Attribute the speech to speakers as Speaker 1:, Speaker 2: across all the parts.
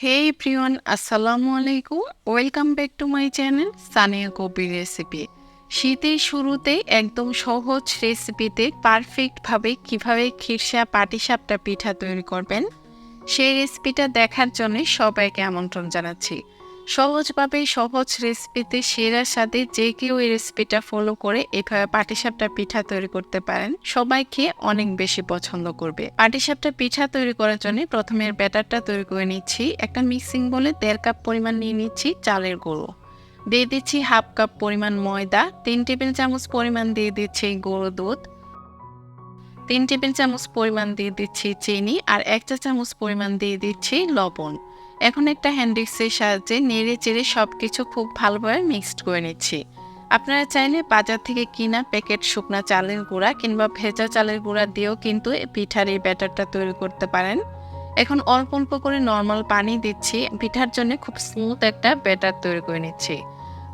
Speaker 1: হে everyone, আসসালামু আলাইকুম। Welcome back to my channel Sania Kabir recipe. শীতের শুরুতে একদম সহজ রেসিপিতে পারফেক্টভাবে কিভাবে খিরসা পাটিসাপটা পিঠা তৈরি করবেন সেই রেসিপিটা দেখার জন্য সবাইকে আমন্ত্রণ জানাচ্ছি। সহজভাবে সহজ রেসিপিতে সেরা স্বাদে যে কেউ এই রেসিপিটা ফলো করে এভাবে পাটিসাপটা পিঠা তৈরি করতে পারেন, সবাই খেয়ে অনেক বেশি পছন্দ করবে। পাটিসাপটা পিঠা তৈরি করার জন্য প্রথমে ব্যাটারটা তৈরি করে নিচ্ছি। একটা মিক্সিং বলে 1.5 কাপ পরিমাণ নিয়ে নিচ্ছি চালের গুঁড়ো, দিয়ে দিচ্ছি 1/2 কাপ পরিমাণ ময়দা, 3 টেবিল চামচ পরিমাণ দিয়ে দিচ্ছি গুঁড়ো দুধ, 3 টেবিল চামচ পরিমাণ দিয়ে দিচ্ছি চিনি আর 1 চা চামচ পরিমাণ দিয়ে দিচ্ছি লবণ। এখন একটা হ্যান্ড উইক্সের সাহায্যে নেড়ে চেড়ে সবকিছু খুব ভালোভাবে মিক্সড করে নিচ্ছি। আপনারা চাইলে বাজার থেকে কিনা প্যাকেট শুকনা চালের গুঁড়া কিংবা ভেজা চালের গুঁড়া দিয়েও কিন্তু পিঠার এই ব্যাটারটা তৈরি করতে পারেন। এখন অল্প অল্প করে নর্মাল পানি দিচ্ছি, পিঠার জন্য খুব স্মুথ একটা ব্যাটার তৈরি করে নিচ্ছি।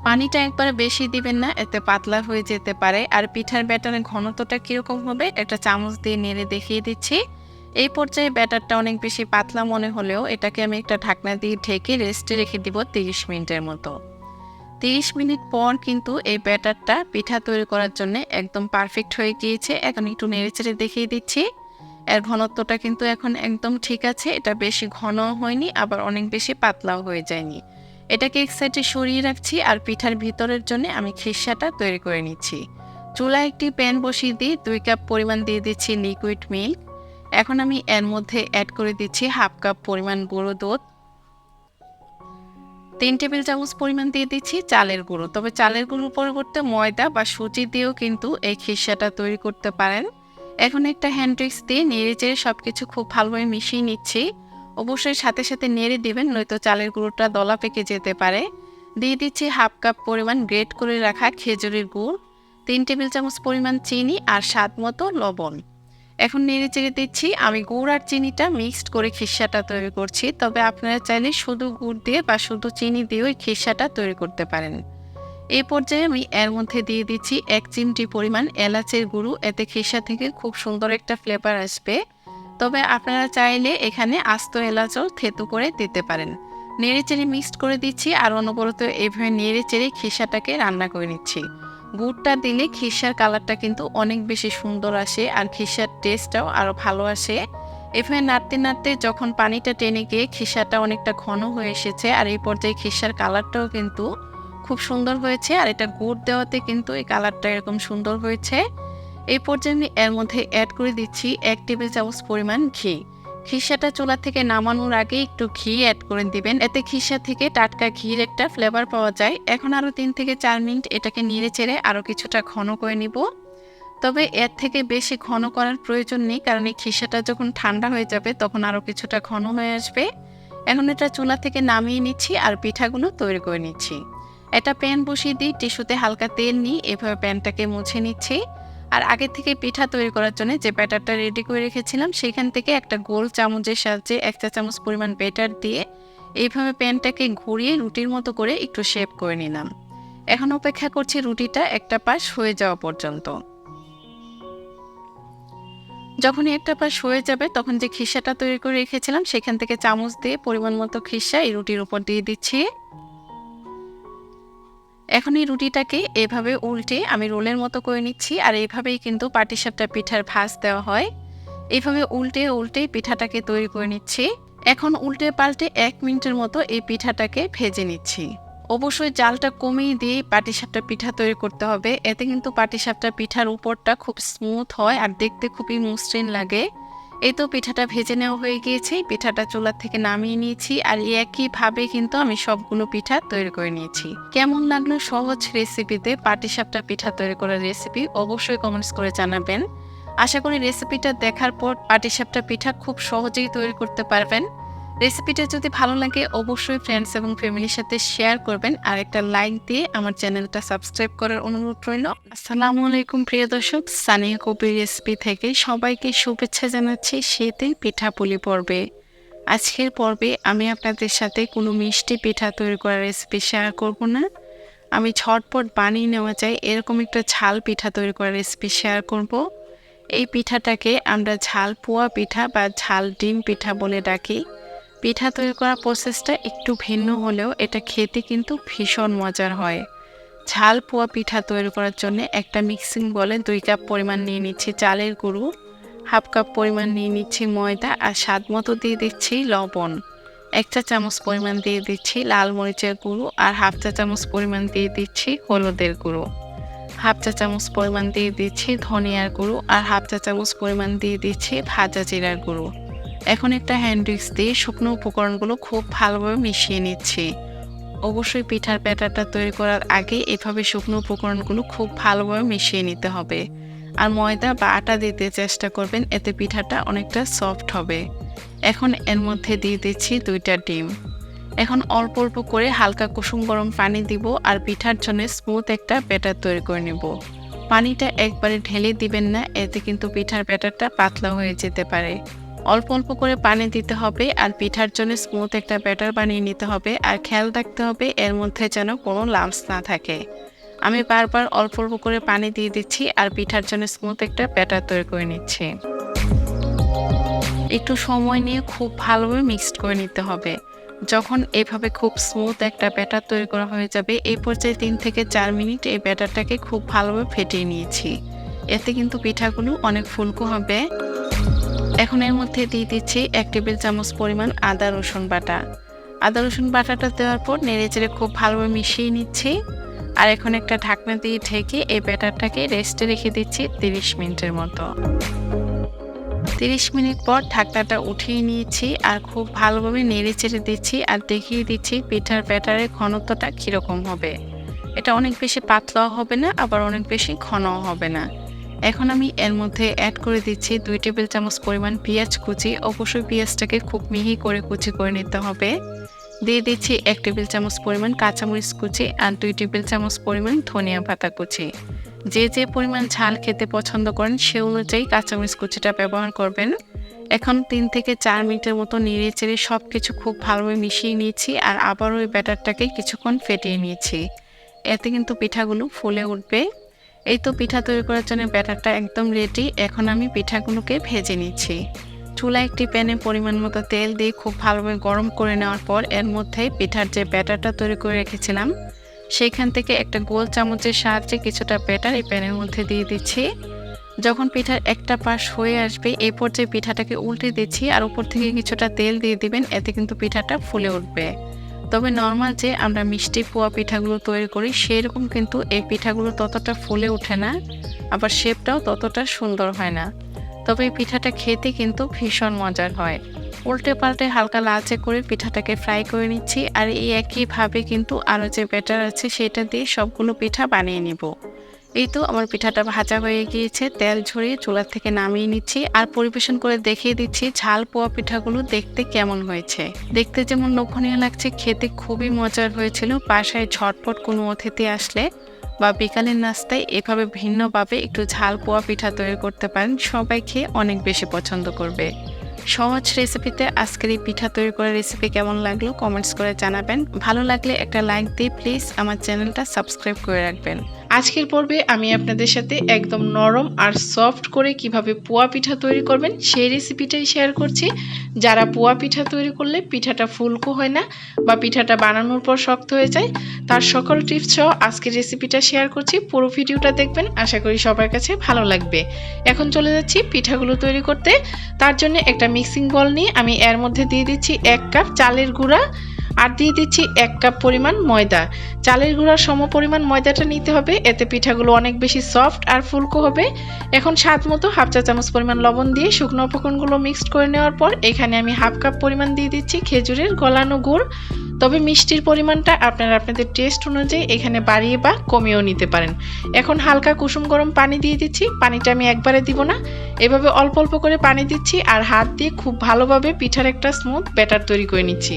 Speaker 1: পানিটা একবারে বেশি দিবেন না, এতে পাতলা হয়ে যেতে পারে। আর পিঠার ব্যাটারের ঘনত্বটা কিরকম হবে একটা চামচ দিয়ে নেড়ে দেখিয়ে দিচ্ছি। এই পর্যায়ে ব্যাটারটা অনেক বেশি পাতলা মনে হলেও এটাকে আমি একটা ঢাকনা দিয়ে ঢেকে রেস্টে রেখে দিব 30 মিনিটের মতো। 30 মিনিট পর কিন্তু এই ব্যাটারটা পিঠা তৈরি করার জন্য একদম পারফেক্ট হয়ে গিয়েছে। এখন একটু নেড়েচেড়ে দেখিয়ে দিচ্ছি। এর ঘনত্বটা কিন্তু এখন একদম ঠিক আছে, এটা বেশি ঘনও হয়নি আবার অনেক বেশি পাতলাও হয়ে যায়নি। এটাকে এক সাইডে সরিয়ে রাখছি আর পিঠার ভিতরের জন্য আমি খিরসাটা তৈরি করে নিচ্ছি। চুলায় একটি প্যান বসিয়ে দিয়ে 2 কাপ পরিমাণ দিয়ে দিচ্ছি লিকুইড মিল্ক। এখন আমি এর মধ্যে অ্যাড করে দিচ্ছি 1/2 কাপ পরিমাণ গুঁড়ো দুধ, 3 টেবিল চামচ পরিমাণ দিয়ে দিচ্ছি চালের গুঁড়ো। তবে চালের গুঁড়োর পরিবর্তে ময়দা বা সুজি দিয়েও কিন্তু এই খিরসাটা তৈরি করতে পারেন। এখন একটা হ্যান্ড উইক্স দিয়ে নেড়ে চেড়ে সবকিছু খুব ভালোভাবে মিশিয়ে নিচ্ছি। অবশ্যই সাথে সাথে নেড়ে দিবেন, নয়তো চালের গুঁড়োটা দলা পেকে যেতে পারে। দিয়ে দিচ্ছি 1/2 কাপ পরিমাণ গ্রেট করে রাখা খেজুরের গুড়, 3 টেবিল চামচ পরিমাণ চিনি আর স্বাদ মতো লবণ। এখন নেড়ে চেড়ে দিচ্ছি। আমি গুড় আর চিনিটা মিক্সড করে খিরসাটা তৈরি করছি, তবে আপনারা চাইলে শুধু গুড় দিয়ে বা শুধু চিনি দিয়েও এই খিরসাটা তৈরি করতে পারেন। এই পর্যায়ে আমি এর মধ্যে দিয়ে দিচ্ছি 1 চিমটি পরিমাণ এলাচের গুঁড়ো, এতে খিরসা থেকে খুব সুন্দর একটা ফ্লেভার আসবে। তবে আপনারা চাইলে এখানে আস্ত এলাচও থেতু করে দিতে পারেন। নেড়ে চেড়ে মিক্সড করে দিচ্ছি আর অনবরত এইভাবে নেড়ে চেড়ে খিরসাটাকে রান্না করে নিচ্ছি। গুড়টা দিলে খিরসার কালারটা কিন্তু অনেক বেশি সুন্দর আসে আর খিরসার টেস্টটাও আরও ভালো আসে। এভাবে নাড়তে নাড়তে যখন পানিটা টেনে গিয়ে খিরসাটা অনেকটা ঘন হয়ে এসেছে আর এই পর্যায়ে খিরসার কালারটাও কিন্তু খুব সুন্দর হয়েছে আর এটা গুড় দেওয়াতে কিন্তু এই কালারটা এরকম সুন্দর হয়েছে। এই পর্যায়ে আমি এর মধ্যে অ্যাড করে দিচ্ছি 1 টেবিল চামচ পরিমাণ ঘি। খিরসাটা চুলা থেকে নামানোর আগে একটু ঘি অ্যাড করে দিবেন, এতে খিরসা থেকে টাটকা ঘির একটা ফ্লেভার পাওয়া যায়। এখন আরও 3 থেকে 4 মিনিট এটাকে নেড়ে চেড়ে আরও কিছুটা ঘন করে নিব। তবে এর থেকে বেশি ঘন করার প্রয়োজন নেই, কারণ এই খিরসাটা যখন ঠান্ডা হয়ে যাবে তখন আরও কিছুটা ঘন হয়ে আসবে। এখন এটা চুলা থেকে নামিয়ে নিচ্ছি আর পিঠাগুলো তৈরি করে নিচ্ছি। একটা প্যান বসিয়ে দিয়ে টিস্যুতে হালকা তেল নিয়ে এভাবে প্যানটাকে মুছে নিচ্ছি। আর আগে থেকে পিঠা তৈরি করার জন্য যে ব্যাটারটা রেডি করে রেখেছিলাম সেখান থেকে একটা গোল চামচের সাহায্যে 1 চা চামচ পরিমাণ ব্যাটার দিয়ে এইভাবে প্যানটাকে ঘুরিয়ে রুটির মতো করে একটু শেপ করে নিলাম। এখন অপেক্ষা করছি রুটিটা একটা পাশ হয়ে যাওয়া পর্যন্ত। যখনই একটা পাশ হয়ে যাবে তখন যে খিরসাটা তৈরি করে রেখেছিলাম সেখান থেকে চামচ দিয়ে পরিমাণ মতো খিরসা এই রুটির উপর দিয়ে দিচ্ছি। এখন এই রুটিটাকে এভাবে উল্টে আমি রোলের মতো করে নিচ্ছি আর এইভাবেই কিন্তু পাটিসাপটা পিঠার ভাঁজ দেওয়া হয়। এইভাবে উল্টে উল্টে পিঠাটাকে তৈরি করে নিচ্ছি। এখন উল্টে পাল্টে 1 মিনিটের মতো এই পিঠাটাকে ভেজে নিচ্ছি। অবশ্যই জালটা কমিয়ে দিয়ে পাটিসাপটা পিঠা তৈরি করতে হবে, এতে কিন্তু পাটিসাপটা পিঠার উপরটা খুব স্মুথ হয় আর দেখতে খুবই মসৃণ লাগে। এই তো পিঠাটা ভেজে নেওয়া হয়ে গিয়েছে, পিঠাটা চুলা থেকে নামিয়ে নিয়েছি আর একইভাবে কিন্তু আমি সবগুলো পিঠা তৈরি করে নিয়েছি। কেমন লাগলো সহজ রেসিপিতে পাটিসাপটা পিঠা তৈরি করার রেসিপি অবশ্যই কমেন্টস করে জানাবেন। আশা করি রেসিপিটা দেখার পর পাটিসাপটা পিঠা খুব সহজেই তৈরি করতে পারবেন। রেসিপিটা যদি ভালো লাগে অবশ্যই ফ্রেন্ডস এবং ফ্যামিলির সাথে শেয়ার করবেন আর একটা লাইক দিয়ে আমার চ্যানেলটা সাবস্ক্রাইব করার অনুরোধ রইল। আসসালামু আলাইকুম প্রিয় দর্শক, সানিয়া কবির রেসিপি থেকে সবাইকে শুভেচ্ছা জানাচ্ছি শীতের পিঠাপুলি পর্বে। আজকের পর্বে আমি আপনাদের সাথে কোনো মিষ্টি পিঠা তৈরি করার রেসিপি শেয়ার করব না, আমি ঝটপট বানিয়ে নেওয়া যায় এরকম একটা ঝাল পিঠা তৈরি করার রেসিপি শেয়ার করব। এই পিঠাটাকে আমরা ঝাল পোয়া পিঠা বা ঝাল ডিম পিঠা বলে ডাকি। পিঠা তৈরি করার প্রসেসটা একটু ভিন্ন হলেও এটা খেতে কিন্তু ভীষণ মজার হয়। ঝাল পোয়া পিঠা তৈরি করার জন্য একটা মিক্সিং বলে 2 কাপ পরিমাণ নিয়ে নিচ্ছি চালের গুঁড়ো, হাফ কাপ পরিমাণ নিয়ে নিচ্ছি ময়দা আর স্বাদ মতো দিয়ে দিচ্ছি লবণ। 1 চা চামচ পরিমাণ দিয়ে দিচ্ছি লাল মরিচের গুঁড়ো আর হাফ চা চামচ পরিমাণ দিয়ে দিচ্ছি হলুদের গুঁড়ো। হাফ চা চামচ পরিমাণ দিয়ে দিচ্ছি ধনিয়ার গুঁড়ো আর হাফ চা চামচ পরিমাণ দিয়ে দিচ্ছি ভাজা জিরার গুঁড়ো। এখন একটা হ্যান্ড উইক্স দিয়ে শুকনো উপকরণগুলো খুব ভালোভাবে মিশিয়ে নিচ্ছি। অবশ্যই পিঠার ব্যাটারটা তৈরি করার আগে এভাবে শুকনো উপকরণগুলো খুব ভালোভাবে মিশিয়ে নিতে হবে। আর ময়দা বা আটা দিতে চেষ্টা করবেন, এতে পিঠাটা অনেকটা সফট হবে। এখন এর মধ্যে দিয়ে দিচ্ছি 2টা ডিম। এখন অল্প অল্প করে হালকা কুসুম গরম পানি দিব আর পিঠার জন্য স্মুথ একটা ব্যাটার তৈরি করে নেব। পানিটা একবারে ঢেলে দিবেন না, এতে কিন্তু পিঠার ব্যাটারটা পাতলা হয়ে যেতে পারে। অল্প অল্প করে পানি দিতে হবে আর পিঠার জন্য স্মুথ একটা ব্যাটার বানিয়ে নিতে হবে। আর খেয়াল রাখতে হবে এর মধ্যে যেন কোনো লাম্পস না থাকে। আমি বারবার অল্প অল্প করে পানি দিয়ে দিচ্ছি আর পিঠার জন্য স্মুথ একটা ব্যাটার তৈরি করে নিচ্ছি। একটু সময় নিয়ে খুব ভালোভাবে মিক্সড করে নিতে হবে। যখন এভাবে খুব স্মুথ একটা ব্যাটার তৈরি করা হয়ে যাবে, এই পর্যায়ে 3 থেকে 4 মিনিট এই ব্যাটারটাকে খুব ভালোভাবে ফেটিয়ে নিয়েছি। এতে কিন্তু পিঠাগুলো অনেক ফুলকো হবে। এখন এর মধ্যে দিয়ে দিচ্ছি 1 টেবিল চামচ পরিমাণ আদা রসুন বাটা। আদা রসুন বাটাটা দেওয়ার পর নেড়েচেড়ে খুব ভালোভাবে মিশিয়ে নিচ্ছি। আর এখন একটা ঢাকনা দিয়ে ঢেকে এই ব্যাটারটাকে রেস্টে রেখে দিচ্ছি 30 মিনিটের মতো। 30 মিনিট পর ঢাকনাটা উঠিয়ে নিয়েছি আর খুব ভালোভাবে নেড়েচেড়ে দিচ্ছি আর দেখিয়ে দিচ্ছি পিঠার ব্যাটারের ঘনত্বটা কীরকম হবে। এটা অনেক বেশি পাতলাও হবে না, আবার অনেক বেশি ঘনও হবে না। এখন আমি এর মধ্যে অ্যাড করে দিচ্ছি 2 টেবিল চামচ পরিমাণ পেঁয়াজ কুচি। অবশ্যই পেঁয়াজটাকে খুব মিহি করে কুচি করে নিতে হবে। দিয়ে দিচ্ছি 1 টেবিল চামচ পরিমাণ কাঁচামরিচ কুচি আর 2 টেবিল চামচ পরিমাণ ধনিয়া পাতা কুচি। যে যে পরিমাণ ঝাল খেতে পছন্দ করেন সে অনুযায়ী কাঁচামরিচ কুচিটা ব্যবহার করবেন। এখন 3 থেকে 4 মিনিটের মতো নেড়ে চেড়ে সব কিছু খুব ভালোভাবে মিশিয়ে নিয়েছি আর আবারও ওই ব্যাটারটাকে কিছুক্ষণ ফেটিয়ে নিয়েছি। এতে কিন্তু পিঠাগুলো ফুলে উঠবে। এই তো পিঠা তৈরি করার জন্য ব্যাটারটা একদম রেডি। এখন আমি পিঠাগুলোকে ভেজে নিচ্ছি। চুলায় একটি প্যানে পরিমাণ মতো তেল দিয়ে খুব ভালোভাবে গরম করে নেওয়ার পর এর মধ্যে পিঠার যে ব্যাটারটা তৈরি করে রেখেছিলাম সেইখান থেকে একটা গোল চামচের সাহায্যে কিছুটা ব্যাটার এই প্যানের মধ্যে দিয়ে দিচ্ছি। যখন পিঠার একটা পাশ হয়ে আসবে এই পর্যায়ে পিঠাটাকে উল্টে দিচ্ছি আর উপর থেকে কিছুটা তেল দিয়ে দিবেন, এতে কিন্তু পিঠাটা ফুলে উঠবে। তবে নর্মাল যে আমরা মিষ্টি পোয়া পিঠাগুলো তৈরি করি সেরকম কিন্তু এই পিঠাগুলো ততটা ফুলে ওঠে না, আবার শেপটাও ততটা সুন্দর হয় না। তবে এই পিঠাটা খেতে কিন্তু ভীষণ মজার হয়। উল্টে পাল্টে হালকা লালচে করে পিঠাটাকে ফ্রাই করে নিচ্ছি আর এই একইভাবে কিন্তু আরও যে ব্যাটার আছে সেটা দিয়ে সবগুলো পিঠা বানিয়ে নিব। এই তো আমার পিঠাটা ভাজা হয়ে গিয়েছে, তেল ঝরিয়ে চুলা থেকে নামিয়ে নিচ্ছি আর পরিবেশন করে দেখিয়ে দিচ্ছি ঝাল পোয়া পিঠাগুলো দেখতে কেমন হয়েছে। দেখতে যেমন লোভনীয় লাগছে, খেতে খুবই মজার হয়েছিল। বাসায় ঝটপট কোনো অতিথি আসলে বা বিকালের নাস্তায় এভাবে ভিন্নভাবে একটু ঝাল পোয়া পিঠা তৈরি করতে পারেন, সবাই খেয়ে অনেক বেশি পছন্দ করবে। সহজ রেসিপিতে আজকের এই পিঠা তৈরি করার রেসিপি কেমন লাগলো কমেন্টস করে জানাবেন। ভালো লাগলে একটা লাইক দিয়ে প্লিজ আমার চ্যানেলটা সাবস্ক্রাইব করে রাখবেন। আজকের পর্বে আমি আপনাদের সাথে একদম নরম আর সফট করে কিভাবে পোয়া পিঠা তৈরি করবেন সেই রেসিপিটাই শেয়ার করছি। যারা পোয়া পিঠা তৈরি করলে পিঠাটা ফুলকো হয় না বা পিঠাটা বানানোর পর শক্ত হয়ে যায়, তার সকল টিপস সহ আজকের রেসিপিটা শেয়ার করছি। পুরো ভিডিওটা দেখবেন, আশা করি সবার কাছে ভালো লাগবে। এখন চলে যাচ্ছি পিঠাগুলো তৈরি করতে। তার জন্য একটা মিক্সিং বল নিয়ে আমি এর মধ্যে দিয়ে দিচ্ছি 1 কাপ চালের গুঁড়া আর দিয়ে দিচ্ছি 1 কাপ পরিমাণ ময়দা। চালের গুঁড়ার সম পরিমাণ ময়দাটা নিতে হবে, এতে পিঠাগুলো অনেক বেশি সফট আর ফুলকো হবে। এখন স্বাদ মতো হাফ চা চামচ পরিমাণ লবণ দিয়ে শুকনো উপকরণগুলো মিক্সড করে নেওয়ার পর এখানে আমি হাফ কাপ পরিমাণ দিয়ে দিচ্ছি খেজুরের গলানো গুড়। তবে মিষ্টির পরিমাণটা আপনারা আপনাদের টেস্ট অনুযায়ী এখানে বাড়িয়ে বা কমিয়েও নিতে পারেন। এখন হালকা কুসুম গরম পানি দিয়ে দিচ্ছি। পানিটা আমি একবারে দিব না, এভাবে অল্প অল্প করে পানি দিচ্ছি আর হাত দিয়ে খুব ভালোভাবে পিঠার একটা স্মুথ ব্যাটার তৈরি করে নিচ্ছি।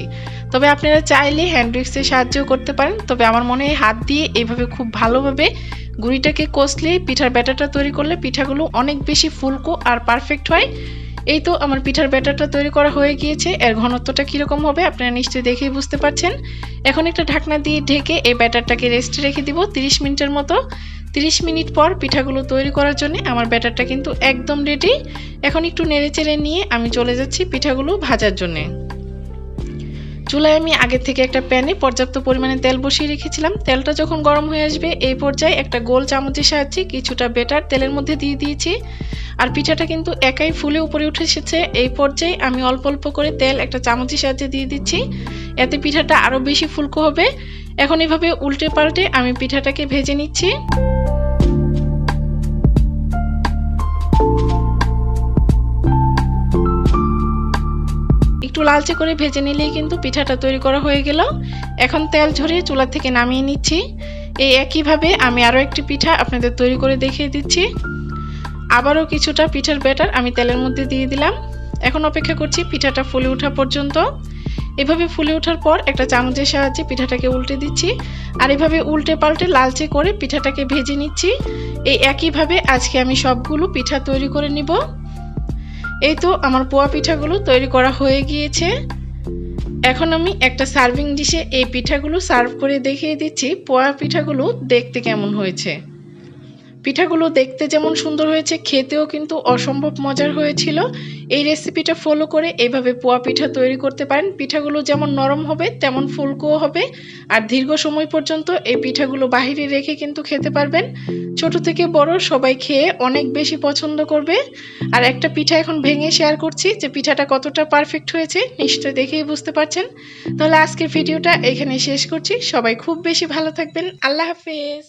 Speaker 1: তবে আপনারা চাইলে হ্যান্ড উইক্সের সাহায্যও করতে পারেন, তবে আমার মনে হয় হাত দিয়ে এইভাবে খুব ভালোভাবে গুঁড়িটাকে কষলে পিঠার ব্যাটারটা তৈরি করলে পিঠাগুলো অনেক বেশি ফুলকো আর পারফেক্ট হয়। এই তো আমার পিঠার ব্যাটারটা তৈরি করা হয়ে গিয়েছে। এর ঘনত্বটা কীরকম হবে আপনারা নিশ্চয়ই দেখেই বুঝতে পারছেন। এখন একটা ঢাকনা দিয়ে ঢেকে এই ব্যাটারটাকে রেস্টে রেখে দিব 30 মিনিটের মতো। 30 মিনিট পর পিঠাগুলো তৈরি করার জন্য আমার ব্যাটারটা কিন্তু একদম রেডি। এখন একটু নেড়েচেড়ে নিয়ে আমি চলে যাচ্ছি পিঠাগুলো ভাজার জন্যে।
Speaker 2: চুলায় আমি আগে থেকে একটা প্যানে পর্যাপ্ত পরিমাণে তেল বসিয়ে রেখেছিলাম। তেলটা যখন গরম হয়ে আসবে এই পর্যায়ে একটা গোল চামচের সাহায্যে কিছুটা ব্যাটার তেলের মধ্যে দিয়ে দিয়েছি। আর পিঠাটা কিন্তু একাই ফুলে উপরে উঠে এসেছে। এই পর্যায়ে আমি অল্প অল্প করে তেল একটা চামচের সাহায্যে দিয়ে দিচ্ছি, এতে পিঠাটা আরো বেশি ফুলকো হবে। এখন এভাবে উল্টে পাল্টে আমি পিঠাটাকে ভেজে নিচ্ছি। একটু লালচে করে ভেজে নিলেই কিন্তু পিঠাটা তৈরি করা হয়ে গেল। এখন তেল ঝরিয়ে চুলা থেকে নামিয়ে নিচ্ছি। এই একইভাবে আমি আরও একটি পিঠা আপনাদের তৈরি করে দেখিয়ে দিচ্ছি। আবারও কিছুটা পিঠার ব্যাটার আমি তেলের মধ্যে দিয়ে দিলাম। এখন অপেক্ষা করছি পিঠাটা ফুলে ওঠা পর্যন্ত। এভাবে ফুলে ওঠার পর একটা চামচের সাহায্যে পিঠাটাকে উল্টে দিচ্ছি, আর এভাবে উল্টে পাল্টে লালচে করে পিঠাটাকে ভেজে নিচ্ছি। এই একইভাবে আজকে আমি সবগুলো পিঠা তৈরি করে নিব। এই তো আমার পোয়া পিঠাগুলো তৈরি করা হয়ে গিয়েছে। এখন আমি একটা সার্ভিং ডিশে এই পিঠাগুলো সার্ভ করে দেখিয়ে দিচ্ছি পোয়া পিঠাগুলো দেখতে কেমন হয়েছে। পিঠাগুলো দেখতে যেমন সুন্দর হয়েছে, খেতেও কিন্তু অসম্ভব মজার হয়েছিল। এই রেসিপিটা ফলো করে এইভাবে পোয়া পিঠা তৈরি করতে পারেন। পিঠাগুলো যেমন নরম হবে তেমন ফুলকোও হবে, আর দীর্ঘ সময় পর্যন্ত এই পিঠাগুলো বাহিরে রেখে কিন্তু খেতে পারবেন। ছোট থেকে বড় সবাই খেয়ে অনেক বেশি পছন্দ করবে। আর একটা পিঠা এখন ভেঙে শেয়ার করছি যে পিঠাটা কতটা পারফেক্ট হয়েছে, নিশ্চয়ই দেখেই বুঝতে পারছেন। তাহলে আজকের ভিডিওটা এখানে শেষ করছি। সবাই খুব বেশি ভালো থাকবেন। আল্লাহ হাফেজ।